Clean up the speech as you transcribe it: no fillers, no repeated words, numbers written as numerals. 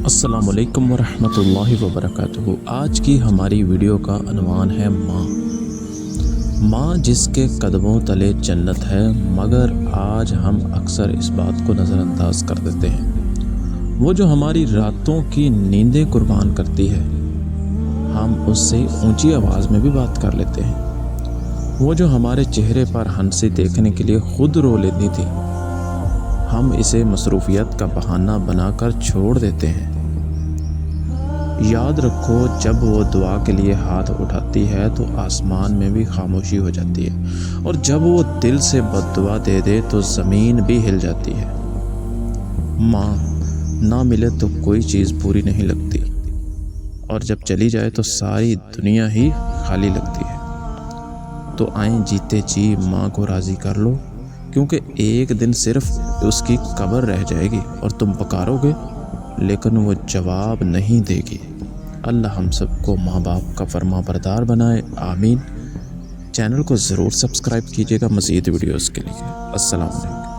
السلام علیکم ورحمۃ اللہ وبرکاتہ۔ آج کی ہماری ویڈیو کا عنوان ہے ماں جس کے قدموں تلے جنت ہے، مگر آج ہم اکثر اس بات کو نظر انداز کر دیتے ہیں۔ وہ جو ہماری راتوں کی نیندیں قربان کرتی ہے، ہم اس سے اونچی آواز میں بھی بات کر لیتے ہیں۔ وہ جو ہمارے چہرے پر ہنسی دیکھنے کے لیے خود رو لیتی تھی، ہم اسے مصروفیت کا بہانہ بنا کر چھوڑ دیتے ہیں۔ یاد رکھو، جب وہ دعا کے لیے ہاتھ اٹھاتی ہے تو آسمان میں بھی خاموشی ہو جاتی ہے، اور جب وہ دل سے بد دعا دے دے تو زمین بھی ہل جاتی ہے۔ ماں نہ ملے تو کوئی چیز پوری نہیں لگتی، اور جب چلی جائے تو ساری دنیا ہی خالی لگتی ہے۔ تو آئیں جیتے جی ماں کو راضی کر لو، کیونکہ ایک دن صرف اس کی قبر رہ جائے گی اور تم پکارو گے لیکن وہ جواب نہیں دے گی۔ اللہ ہم سب کو ماں باپ کا فرما بردار بنائے، آمین۔ چینل کو ضرور سبسکرائب کیجیے گا مزید ویڈیوز کے لیے۔ السلام علیکم۔